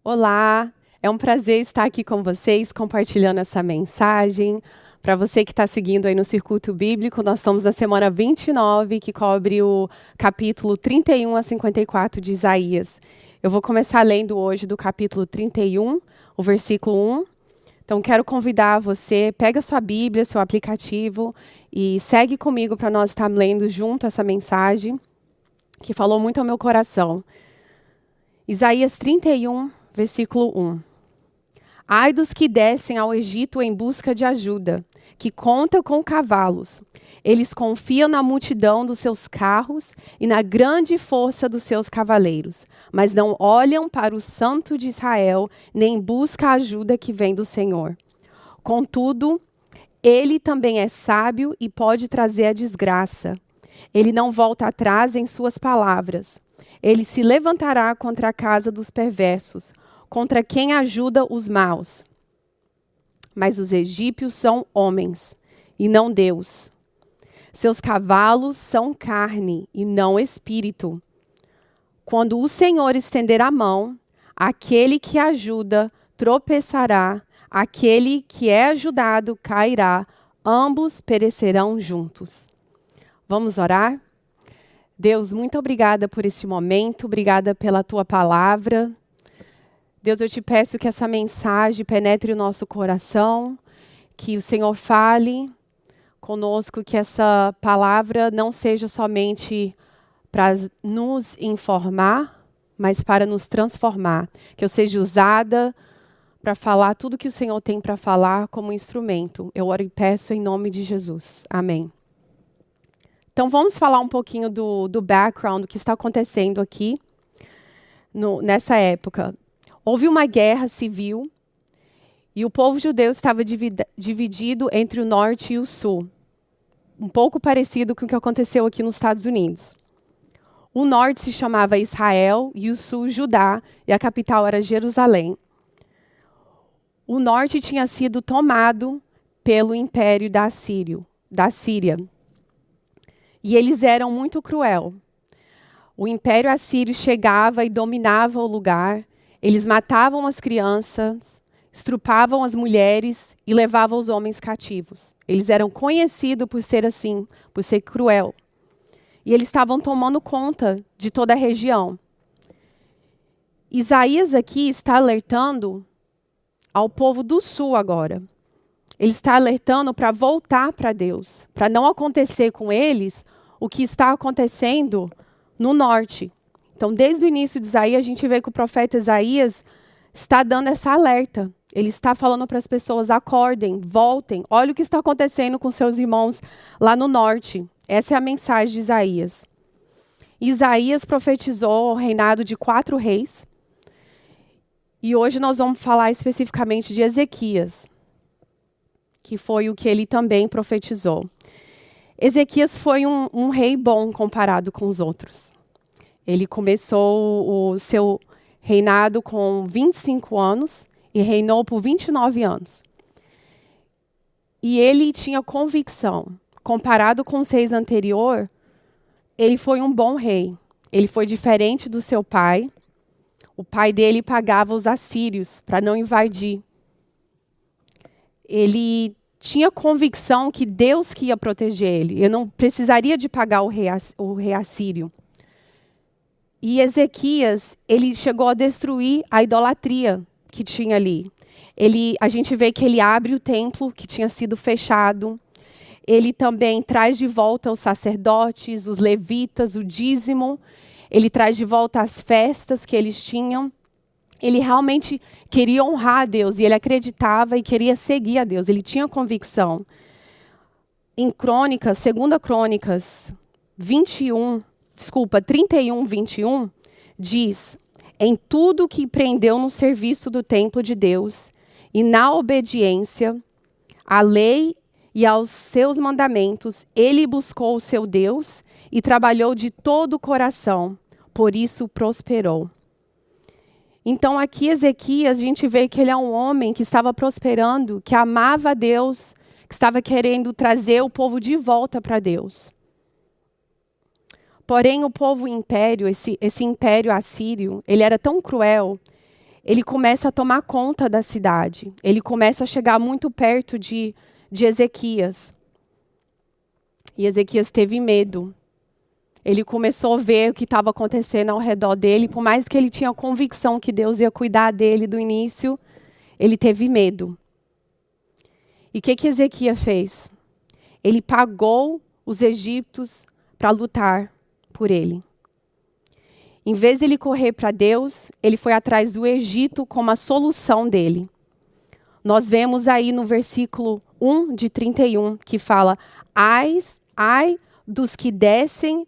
Olá, é um prazer estar aqui com vocês, compartilhando essa mensagem. Para você que está seguindo aí no Circuito Bíblico, nós estamos na semana 29, que cobre o capítulo 31 a 54 de Isaías. Eu vou começar lendo hoje do capítulo 31, o versículo 1. Então, quero convidar você, pega sua Bíblia, seu aplicativo e segue comigo para nós estarmos lendo junto essa mensagem, que falou muito ao meu coração. Isaías 31, versículo 1. Ai dos que descem ao Egito em busca de ajuda, que contam com cavalos. Eles confiam na multidão dos seus carros e na grande força dos seus cavaleiros, mas não olham para o Santo de Israel, nem buscam a ajuda que vem do Senhor. Contudo, ele também é sábio e pode trazer a desgraça. Ele não volta atrás em suas palavras. Ele se levantará contra a casa dos perversos, contra quem ajuda os maus. Mas os egípcios são homens, e não Deus. Seus cavalos são carne, e não espírito. Quando o Senhor estender a mão, aquele que ajuda tropeçará, aquele que é ajudado cairá, ambos perecerão juntos. Vamos orar? Deus, muito obrigada por este momento, obrigada pela tua palavra. Deus, eu te peço que essa mensagem penetre o nosso coração, que o Senhor fale conosco, que essa palavra não seja somente para nos informar, mas para nos transformar. Que eu seja usada para falar tudo que o Senhor tem para falar como instrumento. Eu oro e peço em nome de Jesus. Amém. Então vamos falar um pouquinho do background, do que está acontecendo aqui nessa época. Houve uma guerra civil e o povo judeu estava dividido entre o norte e o sul. Um pouco parecido com o que aconteceu aqui nos Estados Unidos. O norte se chamava Israel e o sul Judá, e a capital era Jerusalém. O norte tinha sido tomado pelo império da Síria. E eles eram muito cruel. O império assírio chegava e dominava o lugar. Eles matavam as crianças, estrupavam as mulheres e levavam os homens cativos. Eles eram conhecidos por ser assim, por ser cruel. E eles estavam tomando conta de toda a região. Isaías aqui está alertando ao povo do sul agora. Ele está alertando para voltar para Deus, para não acontecer com eles o que está acontecendo no norte. Então, desde o início de Isaías, a gente vê que o profeta Isaías está dando essa alerta. Ele está falando para as pessoas: acordem, voltem, olha o que está acontecendo com seus irmãos lá no norte. Essa é a mensagem de Isaías. Isaías profetizou o reinado de 4 reis. E hoje nós vamos falar especificamente de Ezequias, que foi o que ele também profetizou. Ezequias foi um rei bom comparado com os outros. Ele começou o seu reinado com 25 anos e reinou por 29 anos. E ele tinha convicção. Comparado com os reis anteriores, ele foi um bom rei. Ele foi diferente do seu pai. O pai dele pagava os assírios para não invadir. Ele tinha convicção que Deus que ia proteger ele. Ele não precisaria de pagar o rei assírio. E Ezequias, ele chegou a destruir a idolatria que tinha ali. A gente vê que ele abre o templo que tinha sido fechado. Ele também traz de volta os sacerdotes, os levitas, o dízimo. Ele traz de volta as festas que eles tinham. Ele realmente queria honrar a Deus e ele acreditava e queria seguir a Deus. Ele tinha convicção. Em Crônicas, 2 Crônicas 31, 21, diz: em tudo que prendeu no serviço do templo de Deus e na obediência à lei e aos seus mandamentos, ele buscou o seu Deus e trabalhou de todo o coração, por isso prosperou. Então aqui Ezequias, a gente vê que ele é um homem que estava prosperando, que amava a Deus, que estava querendo trazer o povo de volta para Deus. Porém, o povo império, esse império assírio, ele era tão cruel, ele começa a tomar conta da cidade. Ele começa a chegar muito perto de Ezequias. E Ezequias teve medo. Ele começou a ver o que estava acontecendo ao redor dele. Por mais que ele tinha convicção que Deus ia cuidar dele do início, ele teve medo. E o que Ezequias fez? Ele pagou os egípcios para lutar por ele. Em vez de ele correr para Deus, ele foi atrás do Egito como a solução dele. Nós vemos aí no versículo 1 de 31, que fala: ai dos que descem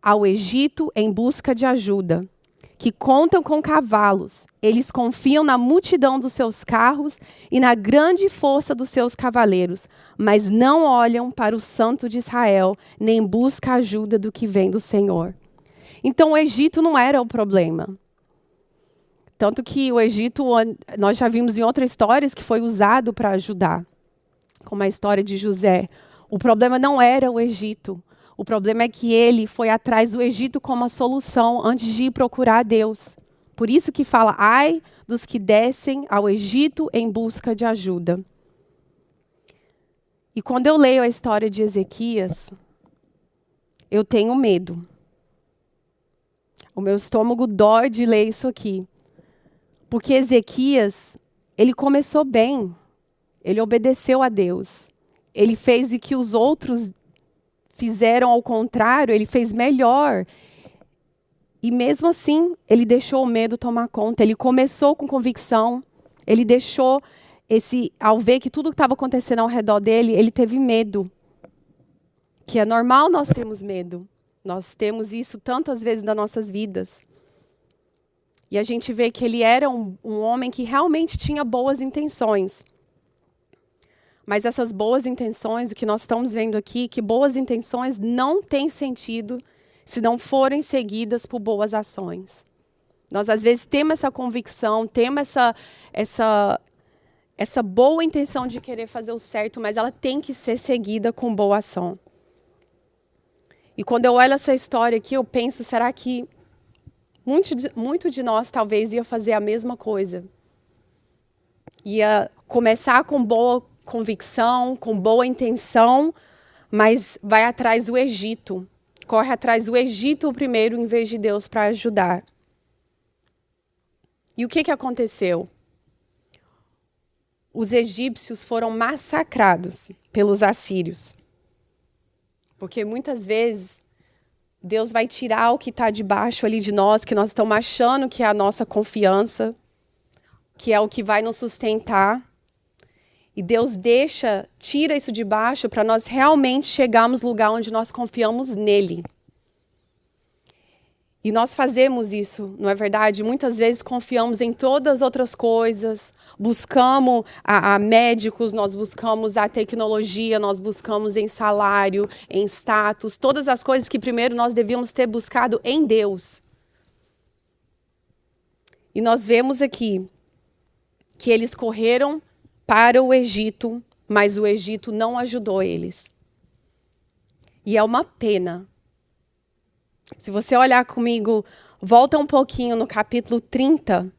ao Egito em busca de ajuda, que contam com cavalos. Eles confiam na multidão dos seus carros e na grande força dos seus cavaleiros, mas não olham para o Santo de Israel, nem buscam ajuda do que vem do Senhor. Então o Egito não era o problema. Tanto que o Egito, nós já vimos em outras histórias que foi usado para ajudar, como a história de José. O problema não era o Egito. O problema é que ele foi atrás do Egito como a solução antes de ir procurar Deus. Por isso que fala: ai dos que descem ao Egito em busca de ajuda. E quando eu leio a história de Ezequias, eu tenho medo. O meu estômago dói de ler isso aqui. Porque Ezequias, ele começou bem. Ele obedeceu a Deus. Ele fez o que os outros fizeram ao contrário, ele fez melhor. E mesmo assim, ele deixou o medo tomar conta. Ele começou com convicção. Ele deixou ao ver que tudo que estava acontecendo ao redor dele, ele teve medo. Que é normal nós termos medo. Nós temos isso tantas vezes nas nossas vidas. E a gente vê que ele era um homem que realmente tinha boas intenções. Mas essas boas intenções, o que nós estamos vendo aqui, que boas intenções não têm sentido se não forem seguidas por boas ações. Nós, às vezes, temos essa convicção, temos essa boa intenção de querer fazer o certo, mas ela tem que ser seguida com boa ação. E quando eu olho essa história aqui, eu penso, será que muito de nós talvez ia fazer a mesma coisa? Ia começar com boa convicção, com boa intenção, mas vai atrás do Egito. Corre atrás do Egito primeiro, em vez de Deus para ajudar. E o que aconteceu? Os egípcios foram massacrados pelos assírios. Porque muitas vezes Deus vai tirar o que está debaixo ali de nós, que nós estamos achando que é a nossa confiança, que é o que vai nos sustentar. E Deus tira isso de baixo para nós realmente chegarmos no lugar onde nós confiamos nele. E nós fazemos isso, não é verdade? Muitas vezes confiamos em todas as outras coisas, buscamos a médicos, nós buscamos a tecnologia, nós buscamos em salário, em status, todas as coisas que primeiro nós devíamos ter buscado em Deus. E nós vemos aqui que eles correram para o Egito, mas o Egito não ajudou eles. E é uma pena. Se você olhar comigo, volta um pouquinho no capítulo 30,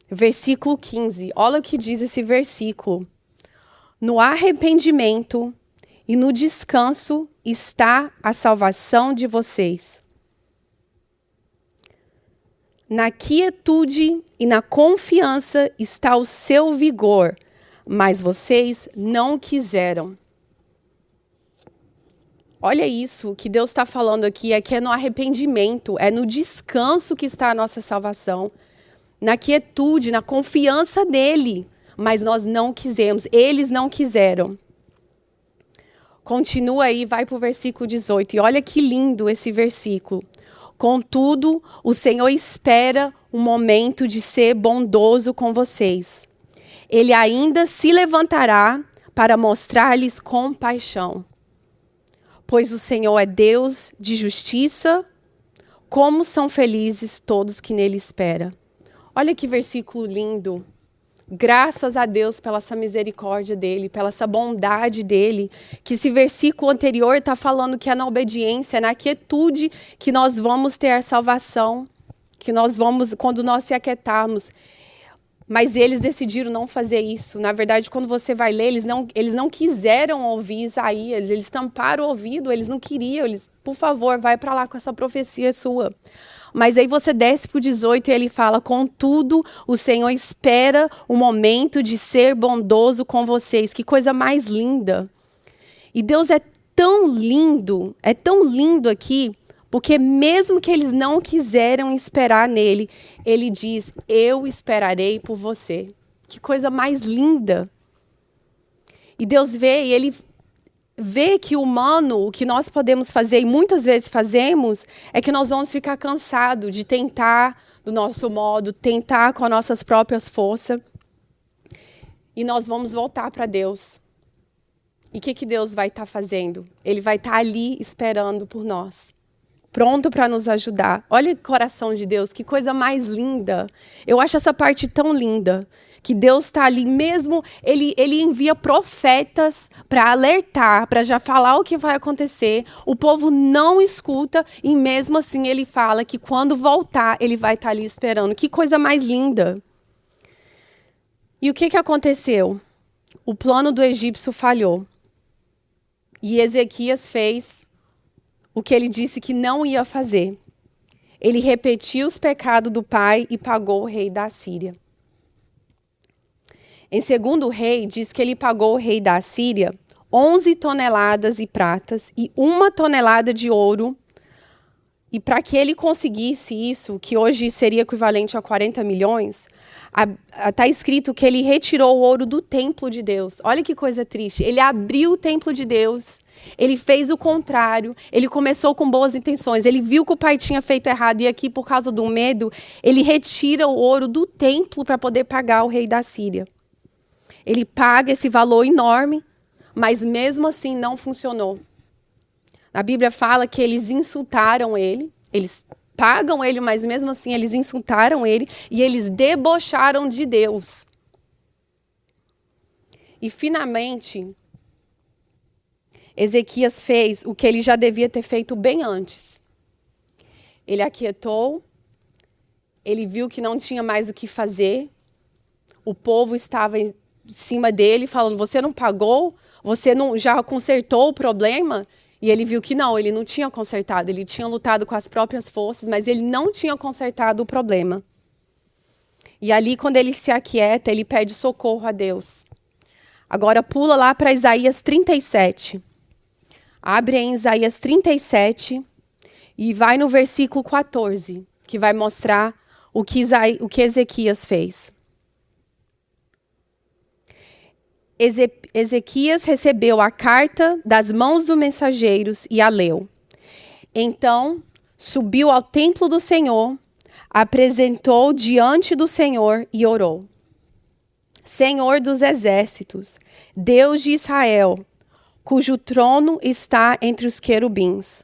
versículo 15. Olha o que diz esse versículo. No arrependimento e no descanso está a salvação de vocês. Na quietude e na confiança está o seu vigor, mas vocês não quiseram. Olha isso, o que Deus está falando aqui é que é no arrependimento, é no descanso que está a nossa salvação. Na quietude, na confiança nele. Mas nós não quisemos, eles não quiseram. Continua aí, vai para o versículo 18. E olha que lindo esse versículo. Contudo, o Senhor espera um momento de ser bondoso com vocês. Ele ainda se levantará para mostrar-lhes compaixão. Pois o Senhor é Deus de justiça, como são felizes todos que nele esperam. Olha que versículo lindo. Graças a Deus pela essa misericórdia dele, pela essa bondade dele, que esse versículo anterior está falando que é na obediência, é na quietude que nós vamos ter a salvação, que nós vamos, quando nós se aquietarmos. Mas eles decidiram não fazer isso. Na verdade, quando você vai ler, eles não quiseram ouvir Isaías, eles tamparam o ouvido, eles não queriam, por favor, vai para lá com essa profecia sua. Mas aí você desce para o 18 e ele fala, contudo, o Senhor espera o momento de ser bondoso com vocês. Que coisa mais linda. E Deus é tão lindo aqui, porque mesmo que eles não quiseram esperar nele, ele diz, eu esperarei por você. Que coisa mais linda. E Deus vê, e ele vê que o humano, o que nós podemos fazer, e muitas vezes fazemos, é que nós vamos ficar cansados de tentar do nosso modo, tentar com as nossas próprias forças. E nós vamos voltar para Deus. E o que Deus vai estar fazendo? Ele vai estar ali esperando por nós. Pronto para nos ajudar. Olha o coração de Deus, que coisa mais linda. Eu acho essa parte tão linda. Que Deus está ali mesmo, ele envia profetas para alertar, para já falar o que vai acontecer. O povo não escuta e mesmo assim ele fala que quando voltar, ele vai estar ali esperando. Que coisa mais linda. E o que aconteceu? O plano do egípcio falhou. E Ezequias fez o que ele disse que não ia fazer. Ele repetiu os pecados do pai e pagou o rei da Síria. Em 2 Rei, diz que ele pagou o rei da Síria 11 toneladas de pratas e 1 tonelada de ouro. E para que ele conseguisse isso, que hoje seria equivalente a 40 milhões, está escrito que ele retirou o ouro do templo de Deus. Olha que coisa triste. Ele abriu o templo de Deus, ele fez o contrário, ele começou com boas intenções, ele viu que o pai tinha feito errado e aqui, por causa do medo, ele retira o ouro do templo para poder pagar o rei da Síria. Ele paga esse valor enorme, mas mesmo assim não funcionou. A Bíblia fala que eles insultaram ele, eles pagam ele, mas mesmo assim eles insultaram ele e eles debocharam de Deus. E finalmente, Ezequias fez o que ele já devia ter feito bem antes. Ele aquietou, ele viu que não tinha mais o que fazer, o povo estava em cima dele, falando, você não pagou? Você não já consertou o problema? E ele viu que não, ele não tinha consertado, ele tinha lutado com as próprias forças, mas ele não tinha consertado o problema. E ali, quando ele se aquieta, ele pede socorro a Deus. Agora pula lá para Isaías 37. Abre em Isaías 37 e vai no versículo 14, que vai mostrar o que Ezequias fez. Ezequias recebeu a carta das mãos dos mensageiros e a leu. Então, subiu ao templo do Senhor, apresentou diante do Senhor e orou. Senhor dos exércitos, Deus de Israel, cujo trono está entre os querubins.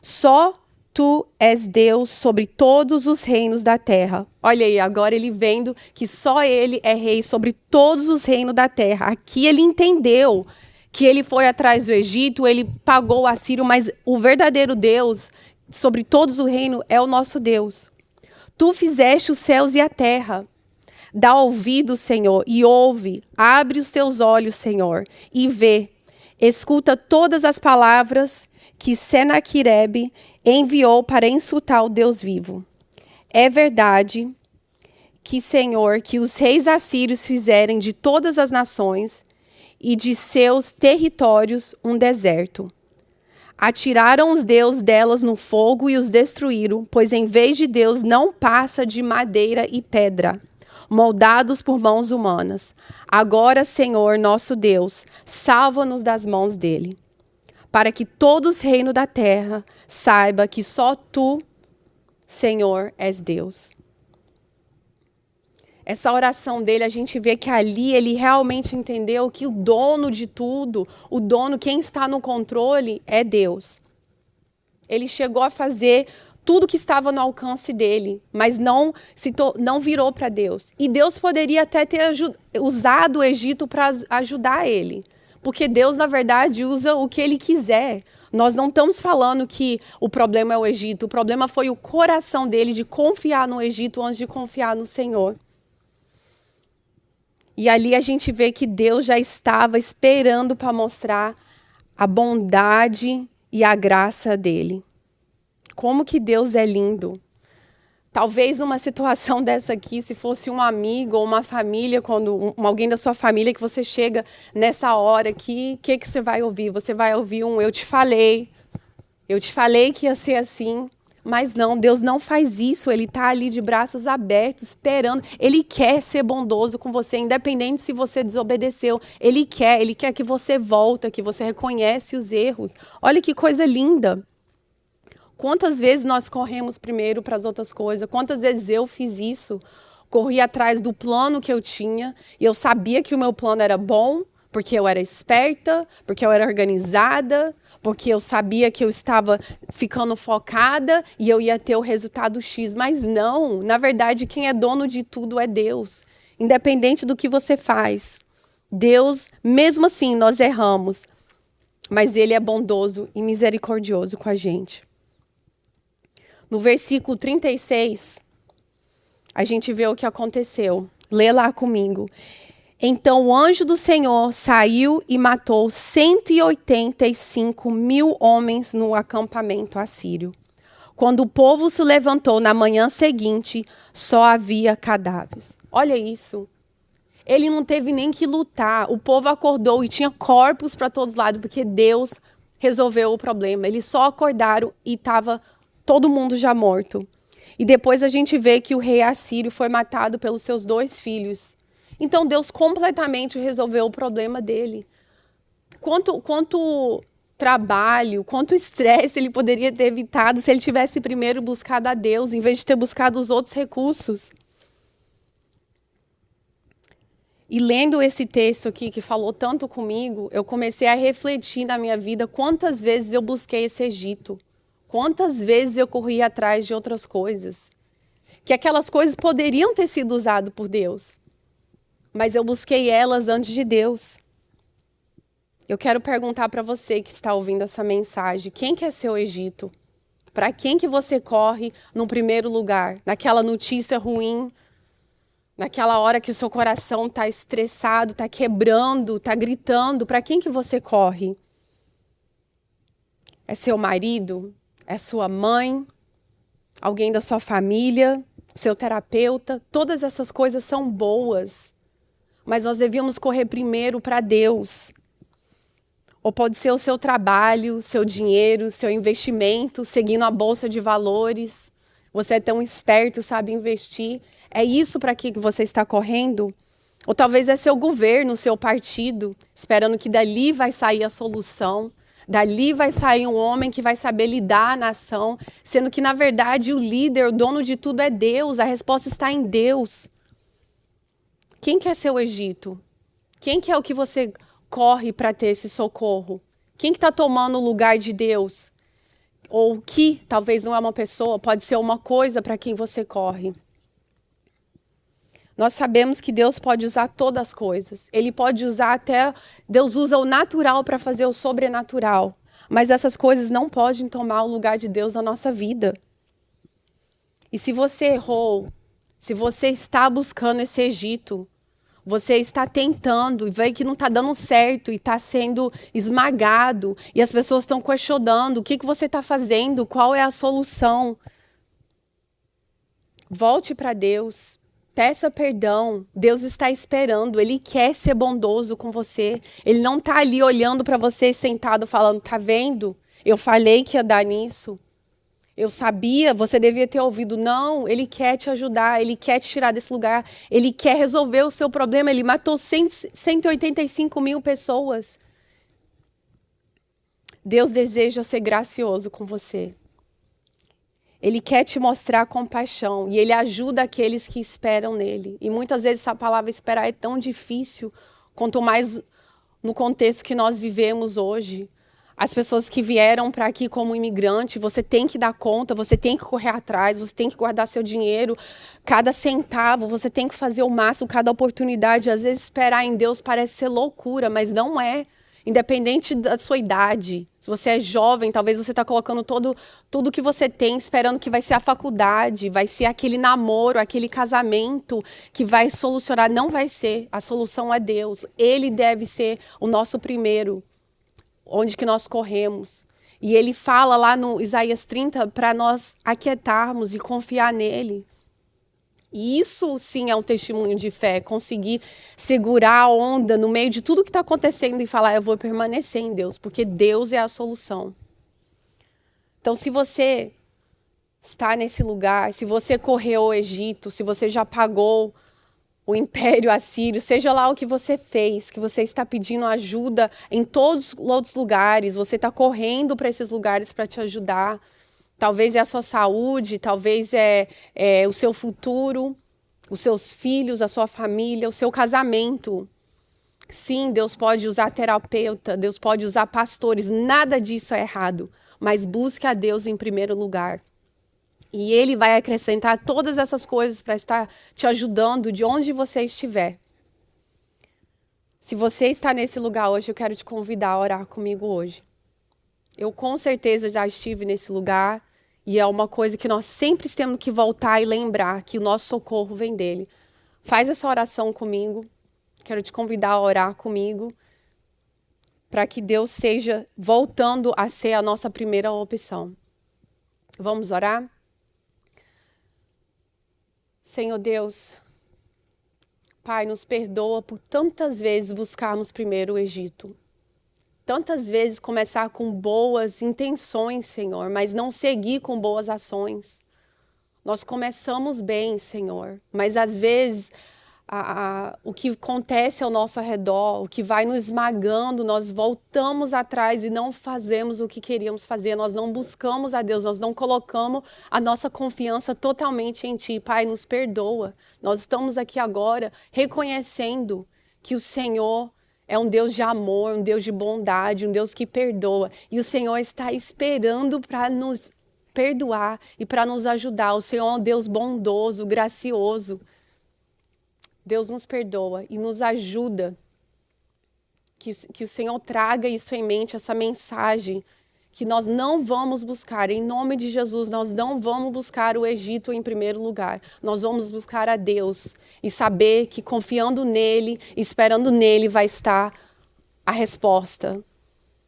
Só tu és Deus sobre todos os reinos da terra. Olha aí, agora ele vendo que só ele é rei sobre todos os reinos da terra. Aqui ele entendeu que ele foi atrás do Egito, ele pagou o assírio, mas o verdadeiro Deus sobre todos os reinos é o nosso Deus. Tu fizeste os céus e a terra. Dá ouvido, Senhor, e ouve. Abre os teus olhos, Senhor, e vê. Escuta todas as palavras que Senaqueribe enviou para insultar o Deus vivo. É verdade que, Senhor, que os reis assírios fizerem de todas as nações e de seus territórios um deserto. Atiraram os deuses delas no fogo e os destruíram, pois em vez de Deus não passa de madeira e pedra, moldados por mãos humanas. Agora, Senhor, nosso Deus, salva-nos das mãos dele, para que todos os reinos da terra saiba que só tu, Senhor, és Deus. Essa oração dele, a gente vê que ali ele realmente entendeu que o dono de tudo, o dono, quem está no controle, é Deus. Ele chegou a fazer tudo que estava no alcance dele, mas não virou para Deus. E Deus poderia até ter usado o Egito para ajudar ele. Porque Deus, na verdade, usa o que ele quiser. Nós não estamos falando que o problema é o Egito. O problema foi o coração dele de confiar no Egito antes de confiar no Senhor. E ali a gente vê que Deus já estava esperando para mostrar a bondade e a graça dele. Como que Deus é lindo. Talvez uma situação dessa aqui, se fosse um amigo ou uma família, quando alguém da sua família que você chega nessa hora aqui, o que você vai ouvir? Você vai ouvir eu te falei que ia ser assim. Mas não, Deus não faz isso, Ele está ali de braços abertos, esperando. Ele quer ser bondoso com você, independente se você desobedeceu. Ele quer que você volta, que você reconhece os erros. Olha que coisa linda. Quantas vezes nós corremos primeiro para as outras coisas? Quantas vezes eu fiz isso? Corri atrás do plano que eu tinha e eu sabia que o meu plano era bom, porque eu era esperta, porque eu era organizada, porque eu sabia que eu estava ficando focada e eu ia ter o resultado X. Mas não, na verdade, quem é dono de tudo é Deus. Independente do que você faz. Deus, mesmo assim, nós erramos, mas Ele é bondoso e misericordioso com a gente. No versículo 36, a gente vê o que aconteceu. Lê lá comigo. Então o anjo do Senhor saiu e matou 185 mil homens no acampamento assírio. Quando o povo se levantou na manhã seguinte, só havia cadáveres. Olha isso. Ele não teve nem que lutar. O povo acordou e tinha corpos para todos os lados, porque Deus resolveu o problema. Eles só acordaram e estava todo mundo já morto. E depois a gente vê que o rei assírio foi matado pelos seus 2 filhos. Então Deus completamente resolveu o problema dele. Quanto trabalho, quanto estresse ele poderia ter evitado se ele tivesse primeiro buscado a Deus, em vez de ter buscado os outros recursos. E lendo esse texto aqui, que falou tanto comigo, eu comecei a refletir na minha vida quantas vezes eu busquei esse Egito. Quantas vezes eu corri atrás de outras coisas. Que aquelas coisas poderiam ter sido usadas por Deus. Mas eu busquei elas antes de Deus. Eu quero perguntar para você que está ouvindo essa mensagem. Quem que é seu Egito? Para quem que você corre no primeiro lugar? Naquela notícia ruim? Naquela hora que o seu coração está estressado, está quebrando, está gritando? Para quem que você corre? É seu marido? É sua mãe? Alguém da sua família? Seu terapeuta? Todas essas coisas são boas. Mas nós devíamos correr primeiro para Deus. Ou pode ser o seu trabalho, seu dinheiro, seu investimento, seguindo a bolsa de valores. Você é tão esperto, sabe investir. É isso para que você está correndo? Ou talvez é seu governo, seu partido, esperando que dali vai sair a solução. Dali vai sair um homem que vai saber lidar a nação, sendo que, na verdade, o líder, o dono de tudo é Deus. A resposta está em Deus. Quem que é seu Egito? Quem que é o que você corre para ter esse socorro? Quem que está tomando o lugar de Deus? Ou que, talvez não é uma pessoa, pode ser uma coisa para quem você corre. Nós sabemos que Deus pode usar todas as coisas. Ele pode usar até... Deus usa o natural para fazer o sobrenatural. Mas essas coisas não podem tomar o lugar de Deus na nossa vida. E se você errou, se você está buscando esse Egito, você está tentando e vê que não está dando certo e está sendo esmagado e as pessoas estão questionando o que você está fazendo, qual é a solução. Volte para Deus. Peça perdão. Deus está esperando. Ele quer ser bondoso com você. Ele não está ali olhando para você sentado falando, tá vendo? Eu falei que ia dar nisso. Eu sabia, você devia ter ouvido. Não, Ele quer te ajudar. Ele quer te tirar desse lugar. Ele quer resolver o seu problema. Ele matou 185 mil pessoas. Deus deseja ser gracioso com você. Ele quer te mostrar compaixão e Ele ajuda aqueles que esperam nele. E muitas vezes essa palavra esperar é tão difícil, quanto mais no contexto que nós vivemos hoje. As pessoas que vieram para aqui como imigrante, você tem que dar conta, você tem que correr atrás, você tem que guardar seu dinheiro, cada centavo, você tem que fazer o máximo, cada oportunidade. Às vezes esperar em Deus parece ser loucura, mas não é. Independente da sua idade, se você é jovem, talvez você está colocando tudo que você tem, esperando que vai ser a faculdade, vai ser aquele namoro, aquele casamento que vai solucionar. Não vai ser. A solução é Deus. Ele deve ser o nosso primeiro, onde que nós corremos. E ele fala lá no Isaías 30 para nós aquietarmos e confiar nele. E isso sim é um testemunho de fé, conseguir segurar a onda no meio de tudo que está acontecendo e falar, eu vou permanecer em Deus, porque Deus é a solução. Então, se você está nesse lugar, se você correu ao Egito, se você já pagou o Império Assírio, seja lá o que você fez, que você está pedindo ajuda em todos os outros lugares, você está correndo para esses lugares para te ajudar. Talvez é a sua saúde, talvez é o seu futuro, os seus filhos, a sua família, o seu casamento. Sim, Deus pode usar terapeuta, Deus pode usar pastores, nada disso é errado. Mas busque a Deus em primeiro lugar. E Ele vai acrescentar todas essas coisas para estar te ajudando de onde você estiver. Se você está nesse lugar hoje, eu quero te convidar a orar comigo hoje. Eu com certeza já estive nesse lugar e é uma coisa que nós sempre temos que voltar e lembrar que o nosso socorro vem dele. Faz essa oração comigo. Quero te convidar a orar comigo para que Deus seja voltando a ser a nossa primeira opção. Vamos orar? Senhor Deus, Pai, nos perdoa por tantas vezes buscarmos primeiro o Egito. Tantas vezes começar com boas intenções, Senhor, mas não seguir com boas ações. Nós começamos bem, Senhor, mas às vezes o que acontece ao nosso redor, o que vai nos esmagando, nós voltamos atrás e não fazemos o que queríamos fazer, nós não buscamos a Deus, nós não colocamos a nossa confiança totalmente em Ti. Pai, nos perdoa. Nós estamos aqui agora reconhecendo que o Senhor é um Deus de amor, um Deus de bondade, um Deus que perdoa. E o Senhor está esperando para nos perdoar e para nos ajudar. O Senhor é um Deus bondoso, gracioso. Deus nos perdoa e nos ajuda. Que o Senhor traga isso em mente, essa mensagem. Que nós não vamos buscar, em nome de Jesus, nós não vamos buscar o Egito em primeiro lugar. Nós vamos buscar a Deus e saber que confiando nele, esperando nele, vai estar a resposta.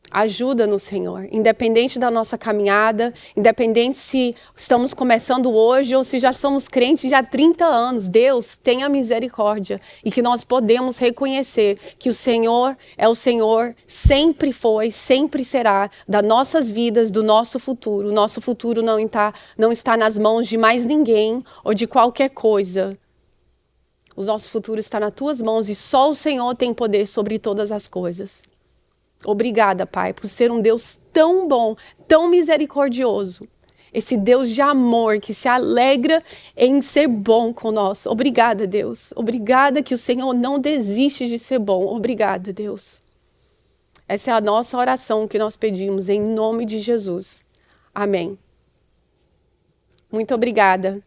Ajuda-nos, Senhor, independente da nossa caminhada, independente se estamos começando hoje ou se já somos crentes já há 30 anos. Deus, tenha misericórdia e que nós podemos reconhecer que o Senhor é o Senhor, sempre foi, sempre será, das nossas vidas, do nosso futuro. O nosso futuro não está nas mãos de mais ninguém ou de qualquer coisa. O nosso futuro está nas tuas mãos e só o Senhor tem poder sobre todas as coisas. Obrigada, Pai, por ser um Deus tão bom, tão misericordioso. Esse Deus de amor que se alegra em ser bom conosco. Obrigada, Deus. Obrigada que o Senhor não desiste de ser bom. Obrigada, Deus. Essa é a nossa oração que nós pedimos em nome de Jesus. Amém. Muito obrigada.